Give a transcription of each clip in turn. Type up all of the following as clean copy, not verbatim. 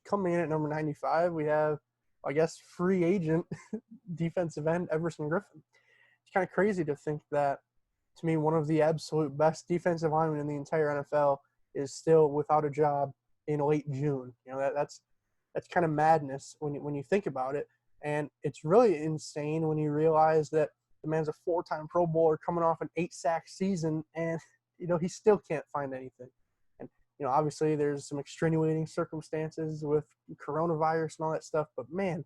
coming in at number 95, we have, I guess, free agent defensive end Everson Griffen. It's kind of crazy to think that, to me, one of the absolute best defensive linemen in the entire NFL is still without a job in late June. That's kind of madness when you think about it. And it's really insane when you realize that the man's a 4-time Pro Bowler coming off an 8-sack season, and he still can't find anything. And obviously there's some extenuating circumstances with coronavirus and all that stuff, but man,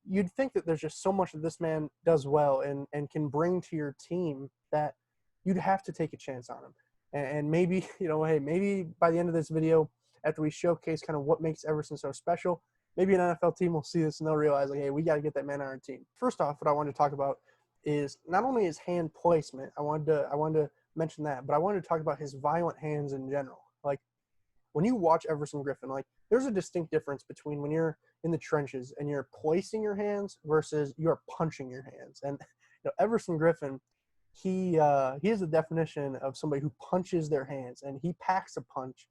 you'd think that there's just so much that this man does well and can bring to your team that you'd have to take a chance on him. And maybe, hey, maybe by the end of this video, after we showcase kind of what makes Everson so special, maybe an NFL team will see this and they'll realize, like, hey, we got to get that man on our team. First off, what I wanted to talk about is not only his hand placement. I wanted to mention that, but I wanted to talk about his violent hands in general. Like, when you watch Everson Griffen, like, there's a distinct difference between when you're in the trenches and you're placing your hands versus you're punching your hands. And Everson Griffen, he is the definition of somebody who punches their hands, and he packs a punch,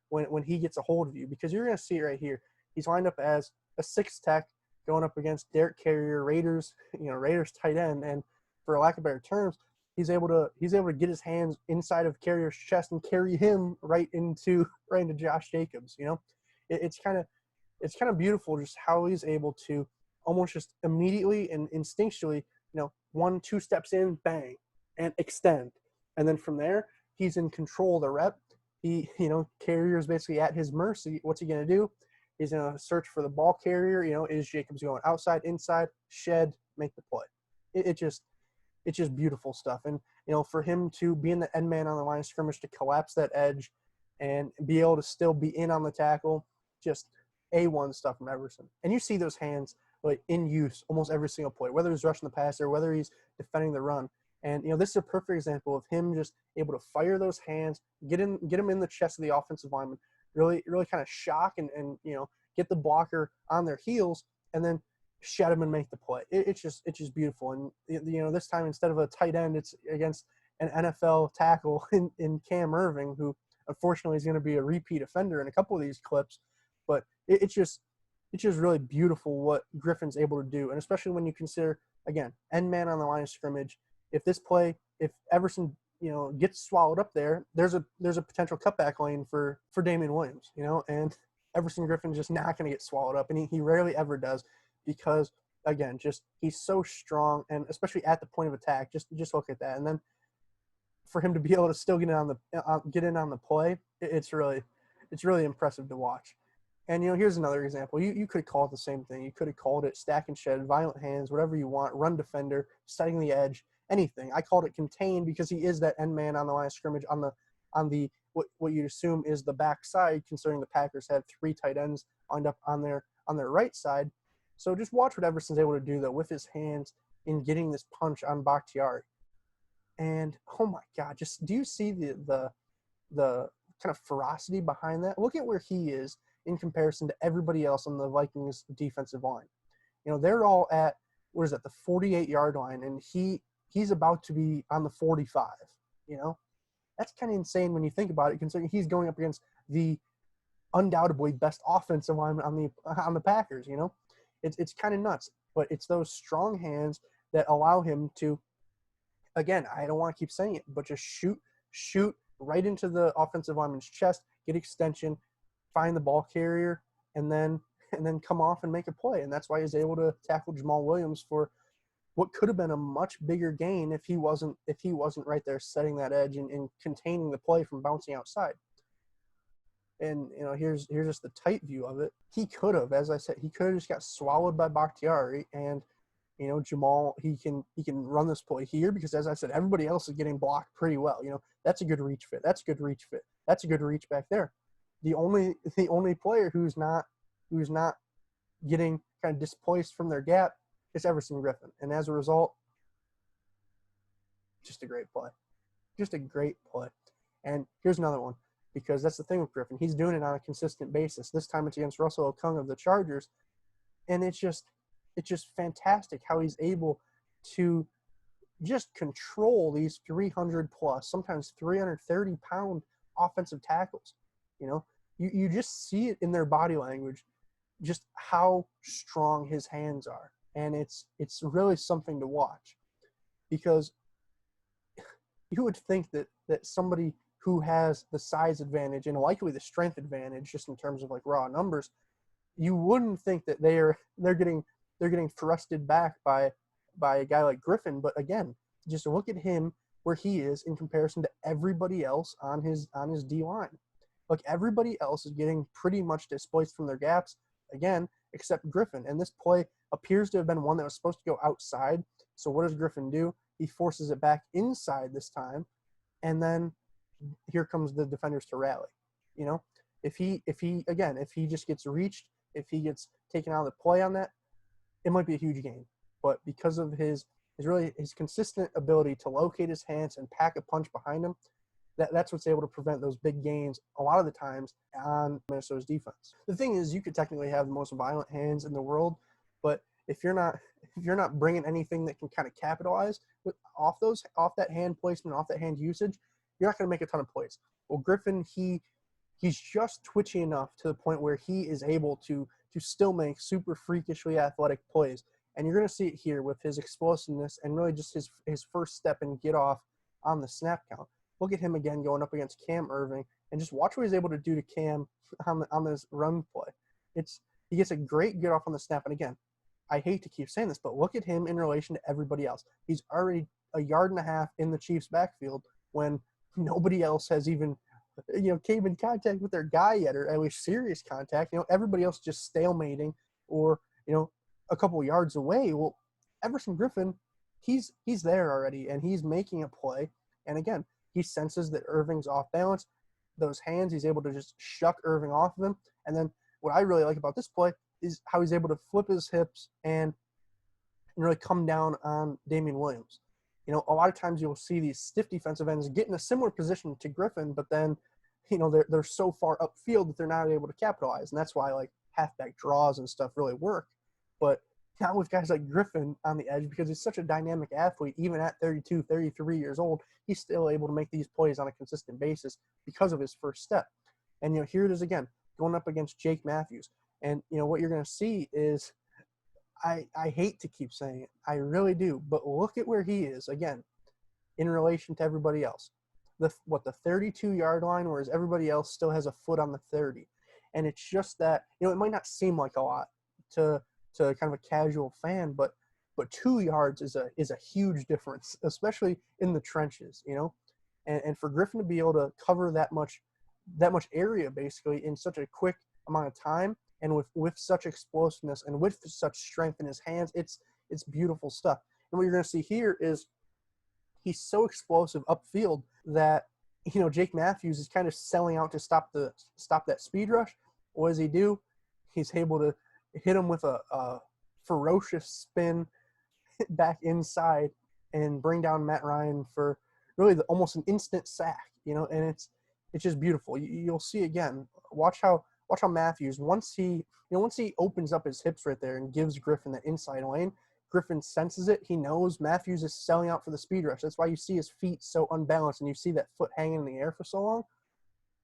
when he gets a hold of you, because you're going to see it right here. He's lined up as a 6 tech going up against Derek Carrier, Raiders tight end, and for lack of better terms, he's able to get his hands inside of Carrier's chest and carry him right into Josh Jacobs. It's kind of beautiful just how he's able to almost just immediately and instinctually, 1-2 steps in, bang, and extend, and then from there he's in control of the rep. Carrier's basically at his mercy. What's he going to do? He's going to search for the ball carrier. Is Jacobs going outside, inside, shed, make the play? It's just beautiful stuff. And, for him to be in the end man on the line of scrimmage, to collapse that edge and be able to still be in on the tackle, just A1 stuff from Everson. And you see those hands like in use almost every single play, whether he's rushing the passer, whether he's defending the run. And, this is a perfect example of him just able to fire those hands, get him in the chest of the offensive lineman, really kind of shock and get the blocker on their heels, and then shed him and make the play. It's just beautiful. And, this time, instead of a tight end, it's against an NFL tackle in Cam Irving, who unfortunately is going to be a repeat offender in a couple of these clips. But it's just really beautiful what Griffen's able to do. And especially when you consider, again, end man on the line of scrimmage. If Everson, gets swallowed up there, there's a potential cutback lane for Damian Williams, and Everson Griffin's just not going to get swallowed up, and he rarely ever does, because, again, just he's so strong, and especially at the point of attack, just look at that. And then for him to be able to still get in on the play, it's really impressive to watch. And, here's another example. You could call it the same thing. You could have called it stack and shed, violent hands, whatever you want, run defender, setting the edge, anything. I called it contain because he is that end man on the line of scrimmage on the what you'd assume is the back side, considering the Packers had 3 tight ends lined up on their right side. So just watch what Everson's able to do, though, with his hands in getting this punch on Bakhtiari. And, oh, my God, just do you see the kind of ferocity behind that? Look at where he is in comparison to everybody else on the Vikings defensive line. They're all at, the 48-yard line, and he's about to be on the 45, That's kind of insane when you think about it, considering he's going up against the undoubtedly best offensive lineman on the Packers, It's kind of nuts, but it's those strong hands that allow him to, again, I don't want to keep saying it, but just shoot right into the offensive lineman's chest, get extension, find the ball carrier, and then come off and make a play. And that's why he's able to tackle Jamal Williams for what could have been a much bigger gain if he wasn't right there setting that edge and containing the play from bouncing outside. And, here's just the tight view of it. He could have, as I said, just got swallowed by Bakhtiari, and, Jamal, he can run this play here because, as I said, everybody else is getting blocked pretty well. That's a good reach fit. That's a good reach fit. That's a good reach back there. The only player who's not getting kind of displaced from their gap is Everson Griffen. And as a result, just a great play. Just a great play. And here's another one, because that's the thing with Griffen. He's doing it on a consistent basis. This time it's against Russell Okung of the Chargers. And it's just fantastic how he's able to just control these 300 plus, sometimes 330 pound offensive tackles. you just see it in their body language, just how strong his hands are. And it's really something to watch, because you would think that somebody who has the size advantage and likely the strength advantage, just in terms of like raw numbers, you wouldn't think that they're getting thrusted back by a guy like Griffen. But again, just look at him where he is in comparison to everybody else on his D line. Like, everybody else is getting pretty much displaced from their gaps again, except Griffen. And this play appears to have been one that was supposed to go outside. So what does Griffen do? He forces it back inside this time, and then here comes the defenders to rally. You know, if he just gets reached, if he gets taken out of the play on that, it might be a huge gain. But because of his consistent ability to locate his hands and pack a punch behind him, that's what's able to prevent those big gains a lot of the times on Minnesota's defense. The thing is, you could technically have the most violent hands in the world, but if you're not bringing anything that can kind of capitalize off that hand placement, off that hand usage, you're not going to make a ton of plays. Well, Griffen, he's just twitchy enough to the point where he is able to still make super freakishly athletic plays. And you're going to see it here with his explosiveness and really just his first step and get off on the snap count. Look at him again going up against Cam Erving, and just watch what he's able to do to Cam on this run play. He gets a great get off on the snap. And again, I hate to keep saying this, but look at him in relation to everybody else. He's already a yard and a half in the Chiefs' backfield when nobody else has even came in contact with their guy yet, or at least serious contact. Everybody else just stalemating or a couple yards away. Well, Everson Griffen, he's there already, and he's making a play. And again, he senses that Irving's off balance. Those hands, he's able to just shuck Irving off of him. And then what I really like about this play is how he's able to flip his hips and really come down on Damian Williams. A lot of times you'll see these stiff defensive ends get in a similar position to Griffen, but then, they're so far upfield that they're not able to capitalize. And that's why, like, halfback draws and stuff really work. But not with guys like Griffen on the edge, because he's such a dynamic athlete. Even at 32, 33 years old, he's still able to make these plays on a consistent basis because of his first step. And, here it is again, going up against Jake Matthews. And, what you're going to see is, I hate to keep saying it. I really do. But look at where he is, again, in relation to everybody else. The 32-yard line, whereas everybody else still has a foot on the 30. And it's just that, it might not seem like a lot to kind of a casual fan, but 2 yards is a huge difference, especially in the trenches, and for Griffen to be able to cover that much area basically in such a quick amount of time, and with such explosiveness and with such strength in his hands, it's beautiful stuff. And what you're going to see here is he's so explosive upfield that Jake Matthews is kind of selling out to stop that speed rush. What does he do? He's able to hit him with a ferocious spin back inside and bring down Matt Ryan for really almost an instant sack, and it's just beautiful. You'll see again, watch how Matthews, once he opens up his hips right there and gives Griffen that inside lane, Griffen senses it. He knows Matthews is selling out for the speed rush. That's why you see his feet so unbalanced and you see that foot hanging in the air for so long.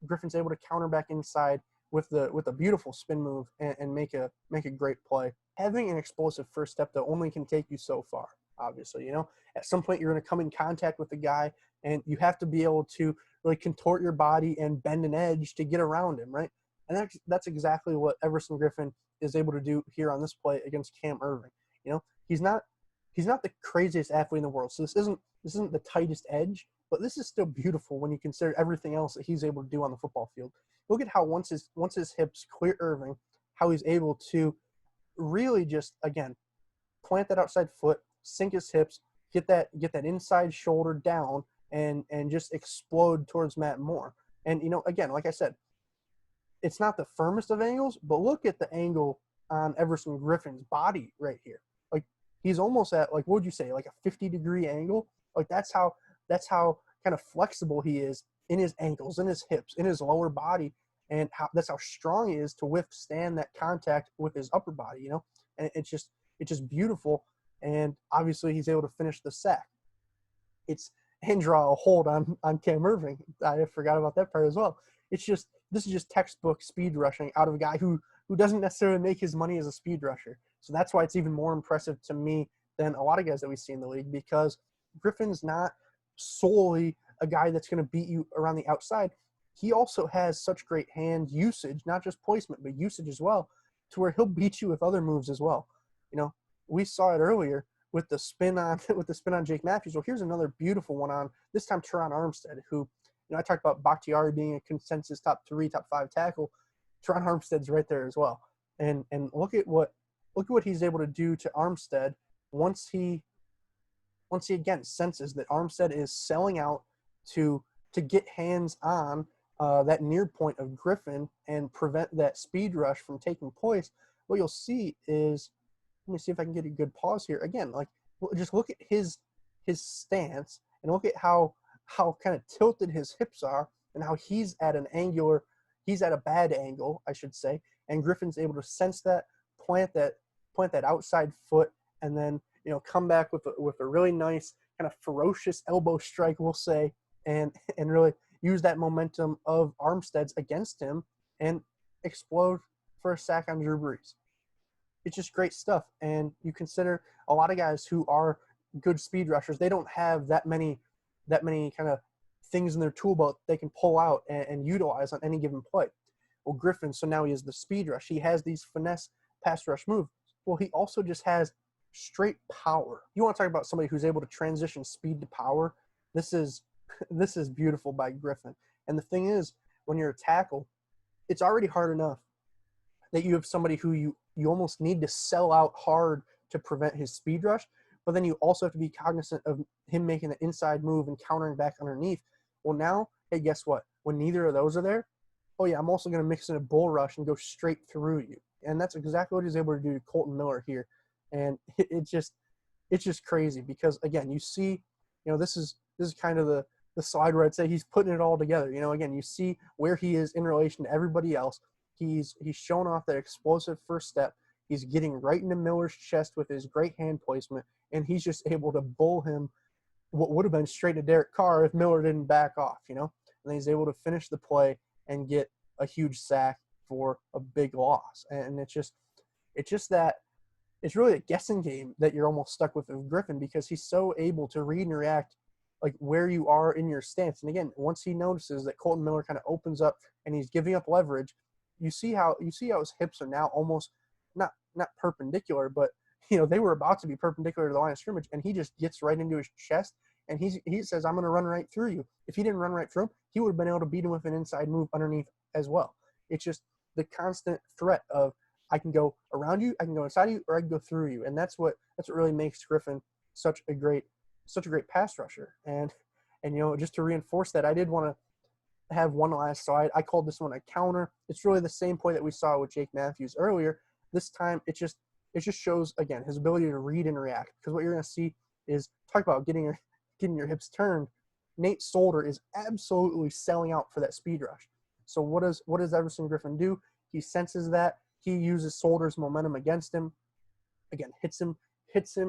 Griffin's able to counter back inside with a beautiful spin move and make a great play. Having an explosive first step, though, only can take you so far, obviously. At some point you're going to come in contact with the guy, and you have to be able to really contort your body and bend an edge to get around him, right? And that's exactly what Everson Griffen is able to do here on this play against Cam Erving. He's not the craziest athlete in the world, so this isn't the tightest edge, but this is still beautiful when you consider everything else that he's able to do on the football field. Look at how once his hips clear Erving, how he's able to really just, again, plant that outside foot, sink his hips, get that inside shoulder down, and just explode towards Matt Moore. And, again, like I said, it's not the firmest of angles, but look at the angle on Everson Griffen's body right here. Like, he's almost at, like, what would you say, like a 50-degree angle? Like, that's how kind of flexible he is in his ankles, in his hips, in his lower body, and that's how strong he is to withstand that contact with his upper body, And it's just beautiful. And obviously he's able to finish the sack. And draw a hold on Cam Erving. I forgot about that part as well. It's just, this is just textbook speed rushing out of a guy who doesn't necessarily make his money as a speed rusher. So that's why it's even more impressive to me than a lot of guys that we see in the league, because Griffin's not solely a guy that's going to beat you around the outside. He also has such great hand usage, not just placement, but usage as well, to where he'll beat you with other moves as well. You know, we saw it earlier with the spin on Jake Matthews. Well, here's another beautiful one on this time Teron Armstead, who, I talked about Bakhtiari being a consensus top 3, top 5 tackle. Teron Armstead's right there as well. And look at what he's able to do to Armstead once he again senses that Armstead is selling out to get hands on that near point of Griffen and prevent that speed rush from taking place. What you'll see is, let me see if I can get a good pause here. Again, like, just look at his stance and look at how kind of tilted his hips are and how he's at a bad angle, I should say. And Griffin's able to sense that, plant that outside foot, and then, come back with a really nice kind of ferocious elbow strike, we'll say, and really use that momentum of Armstead's against him and explode for a sack on Drew Brees. It's just great stuff. And you consider a lot of guys who are good speed rushers, they don't have that many kind of things in their tool belt they can pull out and utilize on any given play. Well, Griffen, so now he has the speed rush. He has these finesse pass rush moves. Well, he also just has straight power. You want to talk about somebody who's able to transition speed to power? This is beautiful by Griffen. And the thing is, when you're a tackle, it's already hard enough that you have somebody who you almost need to sell out hard to prevent his speed rush, but then you also have to be cognizant of him making the inside move and countering back underneath. Well, now, hey, guess what? When neither of those are there, oh yeah, I'm also going to mix in a bull rush and go straight through you. And that's exactly what he's able to do to Colton Miller here. And it's just crazy because, again, you see, this is kind of the slide where I'd say he's putting it all together. Again, you see where he is in relation to everybody else. He's shown off that explosive first step. He's getting right into Miller's chest with his great hand placement, and he's just able to bull him what would have been straight to Derek Carr if Miller didn't back off, And then he's able to finish the play and get a huge sack for a big loss. And it's just that it's really a guessing game that you're almost stuck with Griffen, because he's so able to read and react like where you are in your stance. And again, once he notices that Colton Miller kind of opens up and he's giving up leverage, you see how his hips are now almost not perpendicular, but they were about to be perpendicular to the line of scrimmage, and he just gets right into his chest and he says, I'm going to run right through you. If he didn't run right through him, he would have been able to beat him with an inside move underneath as well. It's just the constant threat of, I can go around you, I can go inside you, or I can go through you. And that's what really makes Griffen such a great pass rusher. And just to reinforce that, I did want to have one last slide. I called this one a counter. It's really the same play that we saw with Jake Matthews earlier. This time it just shows, again, his ability to read and react. Because what you're going to see is, talk about getting your hips turned. Nate Solder is absolutely selling out for that speed rush. So what does Everson Griffen do? He senses that. He uses Solder's momentum against him. Again, hits him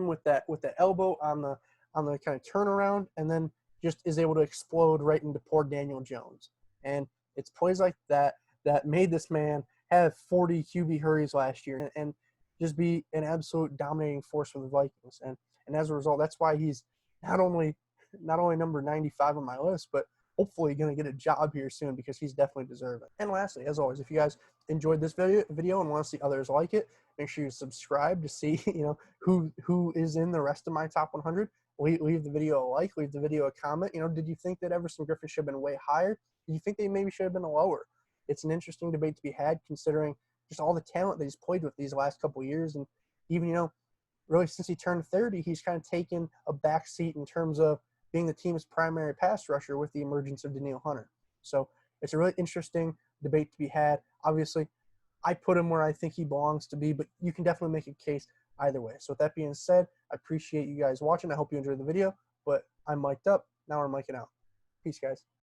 with that elbow on the kind of turnaround, and then just is able to explode right into poor Daniel Jones. And it's plays like that made this man have 40 QB hurries last year and just be an absolute dominating force for the Vikings. And as a result, that's why he's not only number 95 on my list, but hopefully going to get a job here soon, because he's definitely deserving. And lastly, as always, if you guys enjoyed this video and want to see others like it, make sure you subscribe to see who is in the rest of my top 100. Leave the video a like, leave the video a comment. Did you think that Everson Griffen should have been way higher? Did you think they maybe should have been lower? It's an interesting debate to be had, considering just all the talent that he's played with these last couple of years. And even, really since he turned 30, he's kind of taken a back seat in terms of being the team's primary pass rusher with the emergence of Danielle Hunter. So it's a really interesting debate to be had. Obviously, I put him where I think he belongs to be, but you can definitely make a case either way. So with that being said, I appreciate you guys watching. I hope you enjoyed the video, but I'm mic'd up. Now we're mic'ing out. Peace, guys.